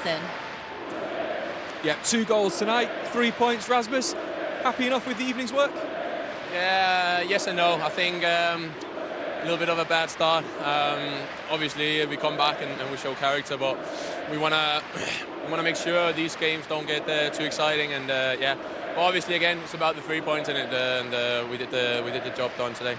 season. Yeah, 2 goals tonight, 3 points. Rasmus, happy enough with the evening's work? Yeah, yes and no. I think a little bit of a bad start. Obviously, we come back and we show character, but we want to make sure these games don't get too exciting. And yeah, but obviously again, it's about the 3 points in it, and we did the job done today.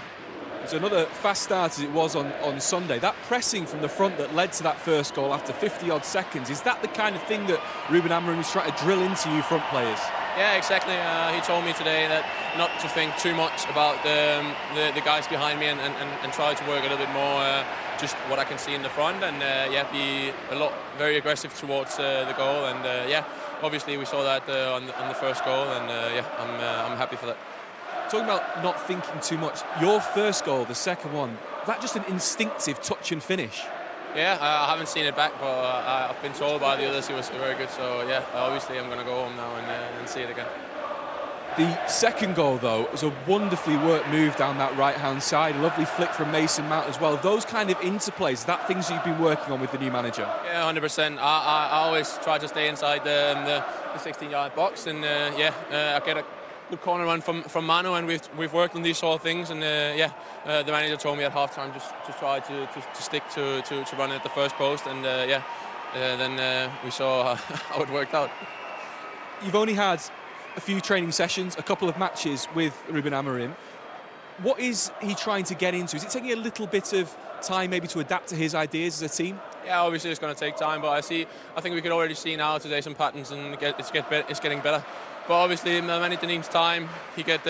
It's another fast start as it was on Sunday. That pressing from the front that led to that first goal after 50-odd seconds, is that the kind of thing that Ruben Amorim is trying to drill into you front players? Yeah, exactly. He told me today that not to think too much about the guys behind me and try to work a little bit more just what I can see in the front, and yeah, be very aggressive towards the goal. And yeah, obviously we saw that on the first goal, and yeah, I'm happy for that. Talking about not thinking too much, your first goal, the second one, that just an instinctive touch and finish? Yeah, I haven't seen it back, but I've been told by the others it was very good. So yeah, obviously I'm going to go home now and see it again. The second goal, though, was a wonderfully worked move down that right-hand side. A lovely flick from Mason Mount as well. Those kind of interplays, that things you've been working on with the new manager? Yeah, 100%. I always try to stay inside the 16-yard box, and yeah, I get a good corner run from Manu, and we've worked on these sort of things, and yeah, the manager told me at halftime just try to stick to run at the first post, and yeah, then we saw how it worked out. You've only had a few training sessions, a couple of matches with Ruben Amorim. What is he trying to get into? Is it taking a little bit of time maybe to adapt to his ideas as a team? Yeah, obviously it's going to take time, but I think we can already see now today some patterns, and it's getting better. But obviously, many needs time. He get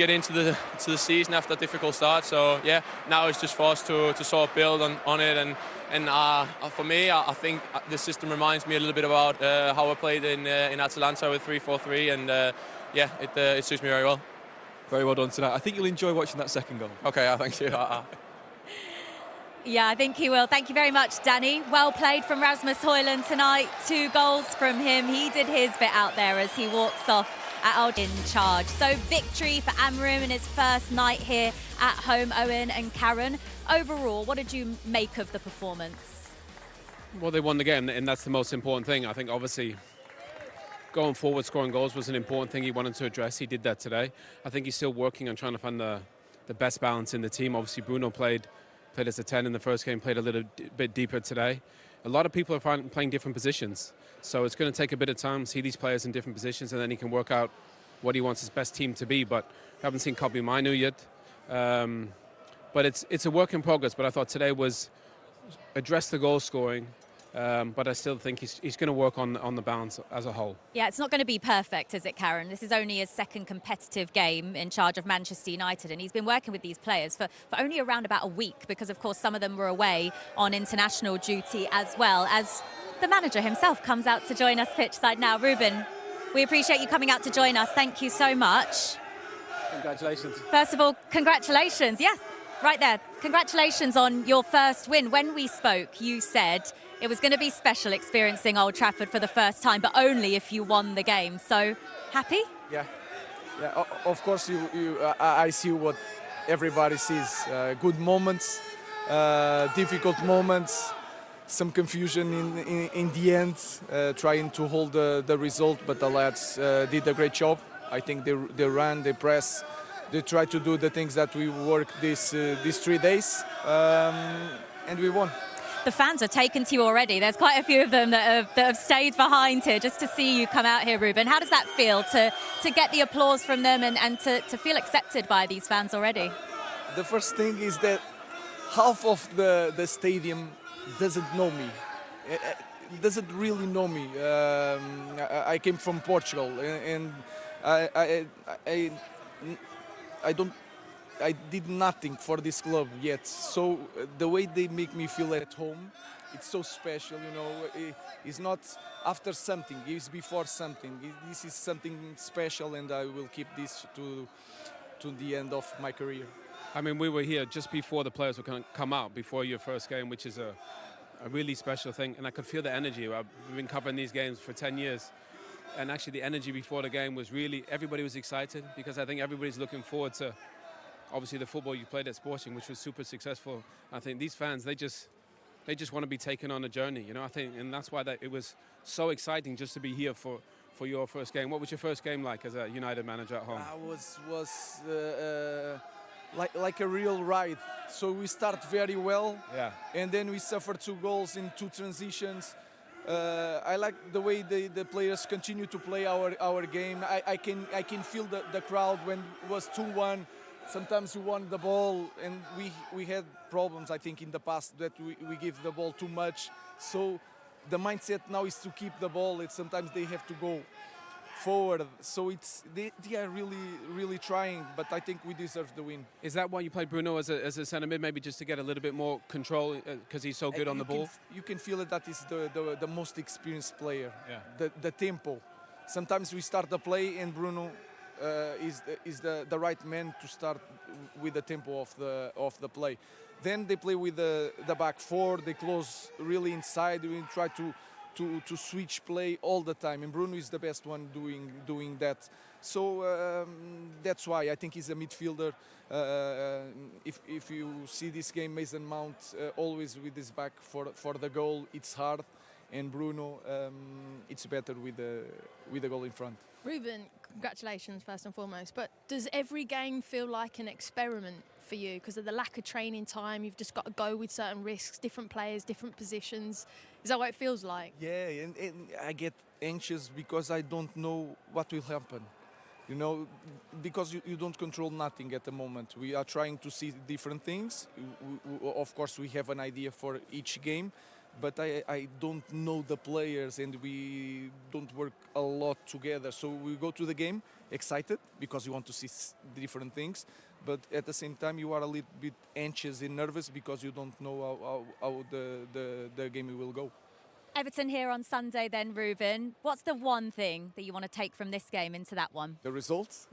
into the season after a difficult start. So yeah, now it's just for us to sort of build on it. And for me, I think the system reminds me a little bit about how I played in Atalanta with 3-4-3, and yeah, it suits me very well. Very well done tonight. I think you'll enjoy watching that second goal. Okay, thank you. Yeah, I think he will. Thank you very much, Danny. Well played from Rasmus Hojlund tonight. 2 goals from him. He did his bit out there as he walks off at Old in charge. So victory for Amorim in his first night here at home. Owen and Karen, overall, what did you make of the performance? Well, they won the game, and that's the most important thing. I think obviously going forward, scoring goals was an important thing he wanted to address. He did that today. I think he's still working on trying to find the best balance in the team. Obviously, Bruno played as a 10 in the first game, played a little bit deeper today. A lot of people are playing different positions, so it's going to take a bit of time to see these players in different positions, and then he can work out what he wants his best team to be. But I haven't seen Kobbie Mainoo yet. But it's a work in progress, but I thought today was address the goal scoring, but I still think he's going to work on the balance as a whole. Yeah, it's not going to be perfect, is it, Karen? This is only his second competitive game in charge of Manchester United, and he's been working with these players for only around about a week, because, of course, some of them were away on international duty, as well as the manager himself comes out to join us pitchside now. Ruben, we appreciate you coming out to join us. Thank you so much. Congratulations. First of all, congratulations. Yes, right there. Congratulations on your first win. When we spoke, you said it was going to be special experiencing Old Trafford for the first time, but only if you won the game. So, happy? Yeah. Of course, I see what everybody sees. Good moments, difficult moments, some confusion in the end, trying to hold the result, but the lads did a great job. I think they ran, they press, they tried to do the things that we worked these 3 days, and we won. The fans are taken to you already. There's quite a few of them that have stayed behind here just to see you come out here, Ruben. How does that feel to get the applause from them and to feel accepted by these fans already? The first thing is that half of the stadium doesn't know me. It doesn't really know me. I came from Portugal, and I did nothing for this club yet. So the way they make me feel at home, it's so special, you know. It's not after something, it's before something. This is something special, and I will keep this to the end of my career. I mean, we were here just before the players were going to come out, before your first game, which is a really special thing. And I could feel the energy. I've been covering these games for 10 years. And actually the energy before the game was really, everybody was excited, because I think everybody's looking forward to, obviously, the football you played at Sporting, which was super successful. I think these fans, they just want to be taken on a journey, you know. I think, and that's why it was so exciting just to be here for your first game. What was your first game like as a United manager at home? Was like a real ride. So we start very well, and then we suffer 2 goals in 2 transitions. I like the way the players continue to play our game. I can feel the crowd when it was 2-1. Sometimes we won the ball, and we had problems, I think, in the past that we give the ball too much. So the mindset now is to keep the ball. Sometimes they have to go forward. So they are really trying, but I think we deserve the win. Is that why you played Bruno as a centre mid, maybe just to get a little bit more control because he's so good on the ball? You can feel it that is the most experienced player. The tempo. Sometimes we start the play and Bruno is the right man to start with the tempo of the play. Then they play with the back 4. They close really inside. We try to switch play all the time, and Bruno is the best one doing that. So that's why I think he's a midfielder. If you see this game, Mason Mount always with his back for the goal. It's hard, and Bruno it's better with the goal in front. Ruben, congratulations first and foremost, but does every game feel like an experiment for you because of the lack of training time? You've just got to go with certain risks, different players, different positions. Is that what it feels like? Yeah, and I get anxious because I don't know what will happen. You know, because you don't control nothing at the moment. We are trying to see different things. Of course, we have an idea for each game, but I don't know the players and we don't work a lot together. So we go to the game excited because you want to see different things, but at the same time you are a little bit anxious and nervous because you don't know how the game will go. Everton here on Sunday then, Ruben. What's the one thing that you want to take from this game into that one? The results.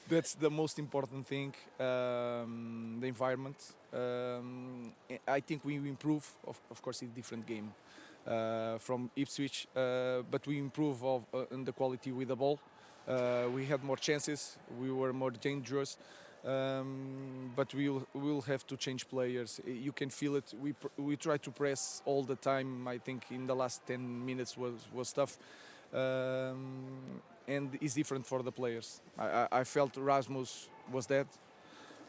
That's the most important thing. The environment. I think we improve. Of course, it's a different game from Ipswich, but we improve in the quality with the ball. We had more chances. We were more dangerous. But we'll have to change players. You can feel it. We try to press all the time. I think in the last 10 minutes was tough, and it's different for the players. I felt Rasmus was dead.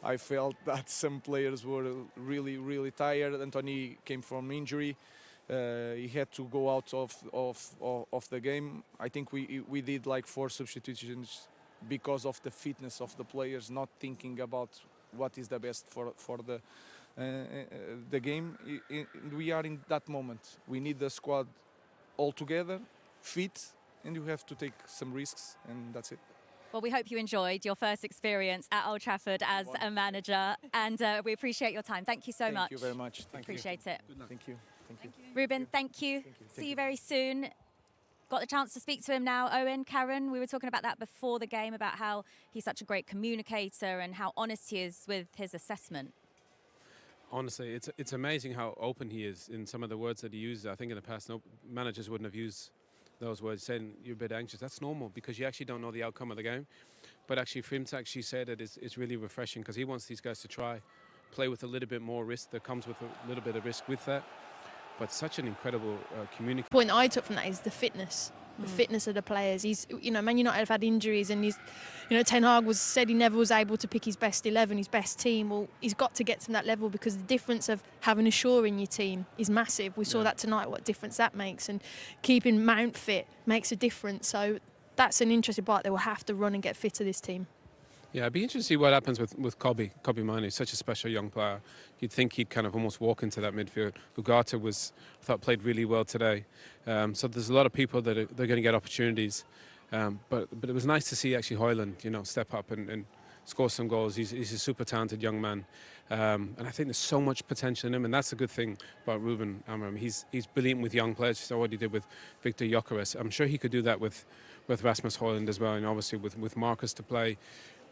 I felt that some players were really tired. Anthony came from injury. He had to go out of the game. I think we did like 4 substitutions because of the fitness of the players, not thinking about what is the best for the game. We are in that moment. We need the squad all together, fit, and you have to take some risks, and that's it. Well, we hope you enjoyed your first experience at Old Trafford as a manager, and we appreciate your time. Thank you so much. Thank you very much. Appreciate it. Thank you. Ruben, thank you. See you very soon. Got the chance to speak to him now. Owen, Karen, we were talking about that before the game, about how he's such a great communicator and how honest he is with his assessment. Honestly, it's amazing how open he is in some of the words that he uses. I think in the past, no managers wouldn't have used those words, saying you're a bit anxious. That's normal because you actually don't know the outcome of the game. But actually, for him to actually say that is really refreshing because he wants these guys to play with a little bit more risk. That comes with a little bit of risk with that. But such an incredible communication. The point I took from that is the fitness. The fitness of the players. Man United have had injuries, and Ten Hag said he never was able to pick his best 11, his best team. Well, he's got to get to that level because the difference of having a Shaw in your team is massive. We saw that tonight, what difference that makes, and keeping Mount fit makes a difference. So that's an interesting part. They will have to run and get fit to this team. Yeah, it'd be interesting to see what happens with Kobbie Mainoo. Such a special young player. You'd think he'd kind of almost walk into that midfield. Ugarte I thought, played really well today. So there's a lot of people that they're going to get opportunities. But it was nice to see actually Hojlund, step up and score some goals. He's a super talented young man. And I think there's so much potential in him. And that's a good thing about Ruben Amorim. He's brilliant with young players. So what he did with Victor Gyökeres. I'm sure he could do that with Rasmus Hojlund as well. And obviously with Marcus to play.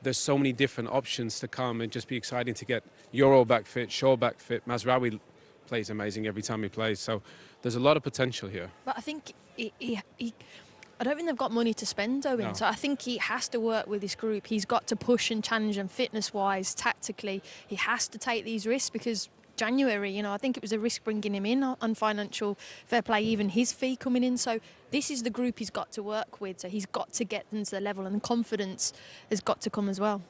There's so many different options to come, and just be exciting to get Euro back fit, Shaw back fit. Mazraoui plays amazing every time he plays, so there's a lot of potential here. But I think I don't think they've got money to spend, Owen. No. So I think he has to work with this group. He's got to push and challenge them fitness-wise, tactically. He has to take these risks because January. I think it was a risk bringing him in on financial fair play, even his fee coming in. So this is the group he's got to work with. So he's got to get them to the level, and the confidence has got to come as well.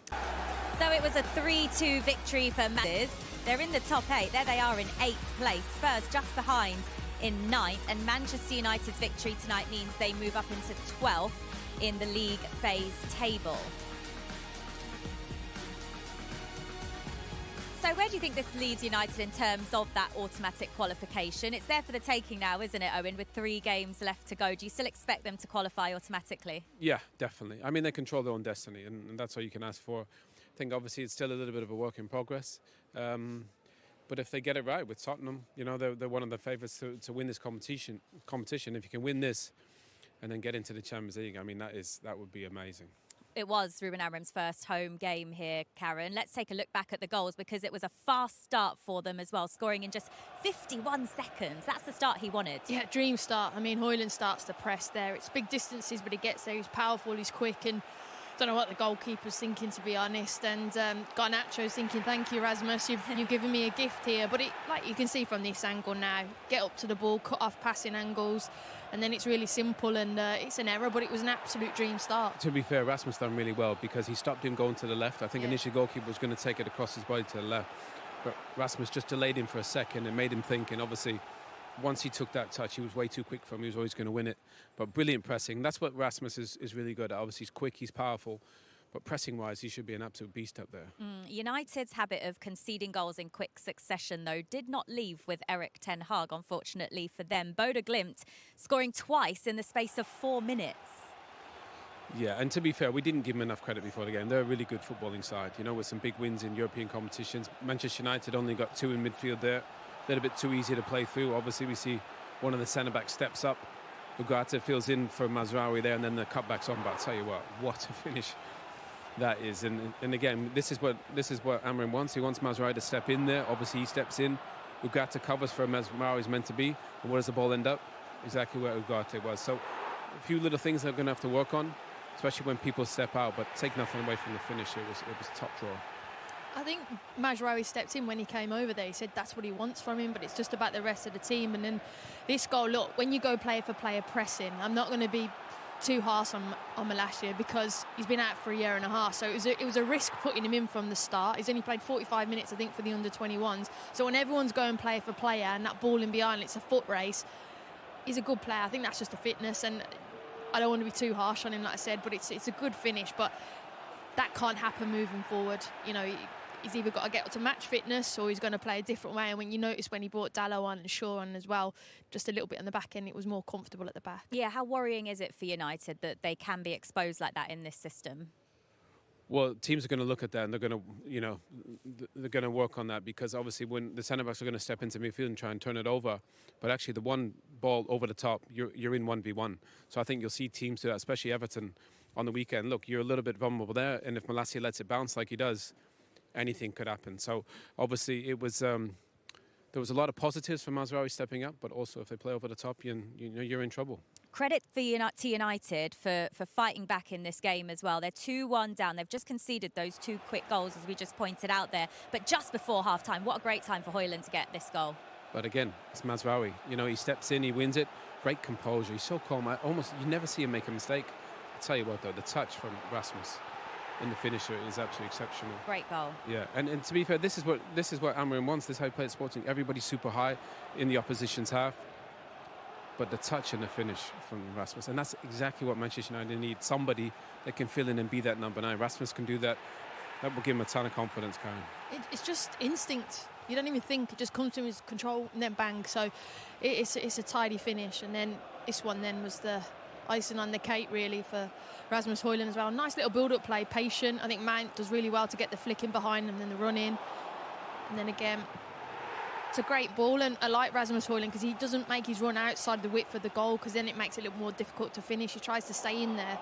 So it was a 3-2 victory for Manchester. They're in the top 8. There they are in 8th place. Spurs just behind in 9th. And Manchester United's victory tonight means they move up into 12th in the league phase table. So where do you think this leaves United in terms of that automatic qualification? It's there for the taking now, isn't it, Owen, with 3 games left to go. Do you still expect them to qualify automatically? Yeah, definitely. I mean, they control their own destiny, and that's all you can ask for. I think obviously it's still a little bit of a work in progress. But if they get it right with Tottenham, they're one of the favourites to win this competition. If you can win this and then get into the Champions League, I mean, that would be amazing. It was Ruben Amorim's first home game here, Karen. Let's take a look back at the goals, because it was a fast start for them as well, scoring in just 51 seconds. That's the start he wanted. Yeah, dream start. I mean, Hojlund starts the press there. It's big distances, but he gets there. He's powerful, he's quick, and don't know what the goalkeeper's thinking, to be honest. And Garnacho's thinking, thank you, Rasmus, you've given me a gift here. But like you can see from this angle now, get up to the ball, cut off passing angles, and then it's really simple, and it's an error, but it was an absolute dream start. To be fair, Rasmus done really well, because he stopped him going to the left. I think initially goalkeeper was going to take it across his body to the left, but Rasmus just delayed him for a second and made him think, and obviously once he took that touch, he was way too quick for him. He was always going to win it. But brilliant pressing. That's what Rasmus is really good at. Obviously, he's quick, he's powerful. But pressing-wise, he should be an absolute beast up there. United's habit of conceding goals in quick succession, though, did not leave with Erik ten Hag, unfortunately for them. Bodo Glimt scoring twice in the space of 4 minutes. Yeah, and to be fair, we didn't give them enough credit before the game. They're a really good footballing side, with some big wins in European competitions. Manchester United only got 2 in midfield there. They're a bit too easy to play through. Obviously, we see one of the centre-backs steps up. Ugarte fills in for Mazraoui there, and then the cutback's on. But I'll tell you what a finish that is. And again, this is what Amorim wants. He wants Mazraoui to step in there. Obviously, he steps in. Ugarte covers for Mazraoui is meant to be. And where does the ball end up? Exactly where Ugarte was. So a few little things they're going to have to work on, especially when people step out. But take nothing away from the finish. It was top draw. I think Mazraoui stepped in when he came over there. He said that's what he wants from him, but it's just about the rest of the team. And then this goal, look, when you go player for player pressing, I'm not going to be too harsh on Malacia, because he's been out for a year and a half. So it was a risk putting him in from the start. He's only played 45 minutes, I think, for the under-21s. So when everyone's going player for player and that ball in behind, it's a foot race, he's a good player. I think that's just a fitness, and I don't want to be too harsh on him, like I said, but it's a good finish. But that can't happen moving forward. He's either got to get up to match fitness, or he's going to play a different way. And when you notice when he brought Dalot on and Shaw on as well, just a little bit on the back end, it was more comfortable at the back. Yeah, how worrying is it for United that they can be exposed like that in this system? Well, teams are going to look at that, and they're going to, they're going to work on that, because obviously when the centre backs are going to step into midfield and try and turn it over, but actually the one ball over the top, you're in 1v1. So I think you'll see teams do that, especially Everton on the weekend. Look, you're a little bit vulnerable there, and if Malacia lets it bounce like he does, anything could happen. So obviously it was there was a lot of positives for Mazraoui stepping up, but also if they play over the top, you're in trouble. Credit to United for fighting back in this game as well. They're 2-1 down. They've just conceded those 2 quick goals, as we just pointed out there. But just before half-time, what a great time for Hojlund to get this goal. But again, it's Mazraoui. He steps in, he wins it. Great composure. He's so calm. You never see him make a mistake. I'll tell you what, though, the touch from Rasmus in the finisher is absolutely exceptional. Great goal. Yeah, and to be fair, this is what Amorim wants. This is how he plays Sporting. Everybody's super high in the opposition's half, but the touch and the finish from Rasmus, and that's exactly what Manchester United need. Somebody that can fill in and be that number 9. Rasmus can do that. That will give him a ton of confidence, Karen. It's just instinct. You don't even think. It just comes to his control and then bang. So it's a tidy finish, and then this one then was the icing on the cake really for Rasmus Hojlund as well. Nice little build-up play, patient. I think Mount does really well to get the flick in behind him and then the run in. And then again, it's a great ball, and I like Rasmus Hojlund because he doesn't make his run outside the width of the goal, because then it makes it a little more difficult to finish. He tries to stay in there,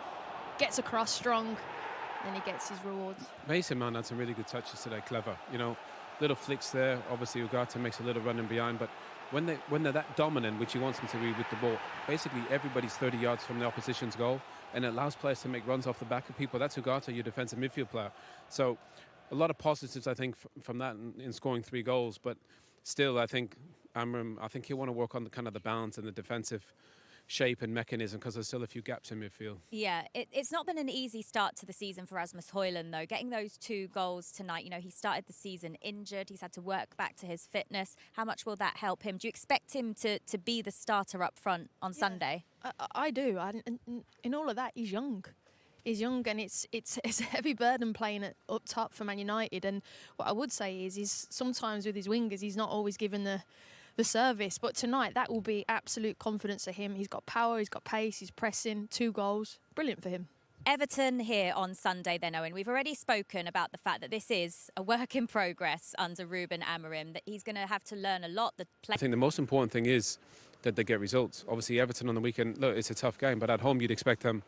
gets across strong, and he gets his rewards. Mason Mount had some really good touches today, clever. Little flicks there. Obviously, Ugarte makes a little run in behind, but when they're that dominant, which he wants them to be with the ball, basically everybody's 30 yards from the opposition's goal, and it allows players to make runs off the back of people. That's Ugarte, your defensive midfield player. So a lot of positives, I think, from that in scoring 3 goals. But still, I think Amorim, he'll want to work on the kind of the balance and the defensive shape and mechanism because there's still a few gaps in midfield. Yeah, it's not been an easy start to the season for Rasmus Hojlund, though. Getting those 2 goals tonight, you know, he started the season injured. He's had to work back to his fitness. How much will that help him? Do you expect him to be the starter up front on Sunday? I do. In all of that, he's young. He's young, and it's a heavy burden playing up top for Man United. And what I would say is sometimes with his wingers, he's not always given the service. But tonight, that will be absolute confidence for him. He's got power, he's got pace, he's pressing, 2 goals. Brilliant for him. Everton here on Sunday then, Owen. We've already spoken about the fact that this is a work in progress under Ruben Amorim, that he's going to have to learn a lot. I think the most important thing is that they get results. Obviously, Everton on the weekend, look, it's a tough game, but at home you'd expect them,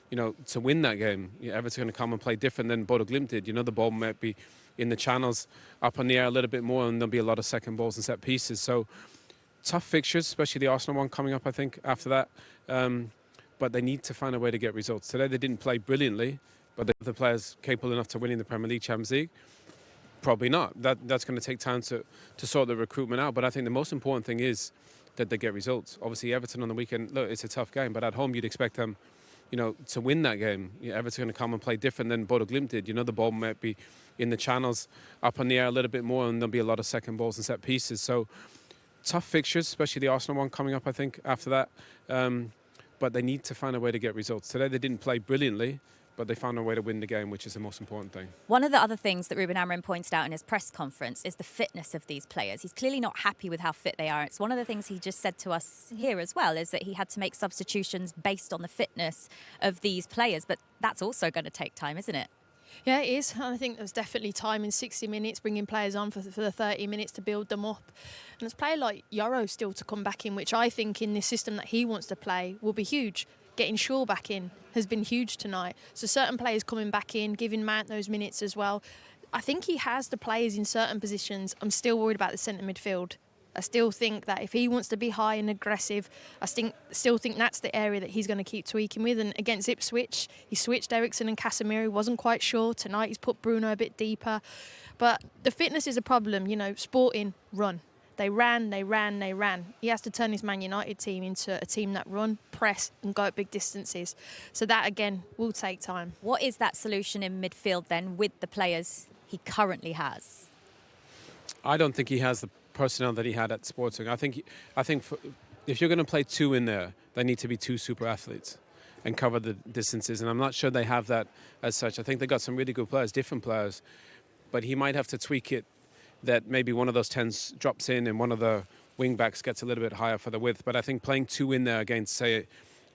you know, to win that game. Everton are going to come and play different than Bodo Glimt did. You know, the ball might be in the channels, up on the air a little bit more, and there'll be a lot of second balls and set pieces. So tough fixtures, especially the Arsenal one coming up, I think, after that. But they need to find a way to get results. Today they didn't play brilliantly, but the players capable enough to winning the Premier League, Champions League? Probably not. That's going to take time to sort the recruitment out. But I think the most important thing is that they get results. Obviously, Everton on the weekend, look, it's a tough game, but at home you'd expect them, you know, to win that game. Everton are going to come and play different than Bodo Glimt did. You know, the ball might be in the channels, up on the air a little bit more, and there'll be a lot of second balls and set pieces. So tough fixtures, especially the Arsenal one coming up, I think, after that. But they need to find a way to get results. Today they didn't play brilliantly, but they found a way to win the game, which is the most important thing. One of the other things that Ruben Amorim pointed out in his press conference is the fitness of these players. He's clearly not happy with how fit they are. It's one of the things he just said to us here as well, is that he had to make substitutions based on the fitness of these players. But that's also going to take time, isn't it? Yeah, it is. I think there's definitely time in 60 minutes, bringing players on for the 30 minutes to build them up. And there's a player like Yoro still to come back in, which I think in this system that he wants to play will be huge. Getting Shaw back in has been huge tonight. So certain players coming back in, giving Mount those minutes as well. I think he has the players in certain positions. I'm still worried about the centre midfield. I still think that if he wants to be high and aggressive, I still think that's the area that he's going to keep tweaking with. And against Ipswich, he switched Eriksson and Casemiro. Wasn't quite sure. Tonight he's put Bruno a bit deeper. But the fitness is a problem. You know, Sporting run. They ran. He has to turn his Man United team into a team that run, press and go at big distances. So that, again, will take time. What is that solution in midfield then with the players he currently has? I don't think he has the personnel that he had at Sporting. I think if you're going to play 2 in there, they need to be 2 super athletes and cover the distances. And I'm not sure they have that as such. I think they got some really good players, different players, but he might have to tweak it that maybe one of those 10s drops in and one of the wing backs gets a little bit higher for the width. But I think playing 2 in there against, say,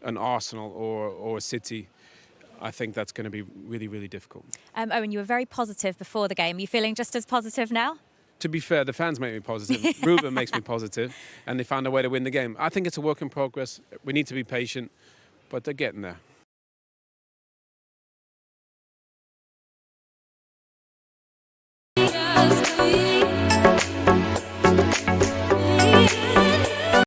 an Arsenal or a City, I think that's going to be really, really difficult. Owen, you were very positive before the game. Are you feeling just as positive now? To be fair, the fans make me positive. Ruben makes me positive, and they found a way to win the game. I think it's a work in progress. We need to be patient, but they're getting there.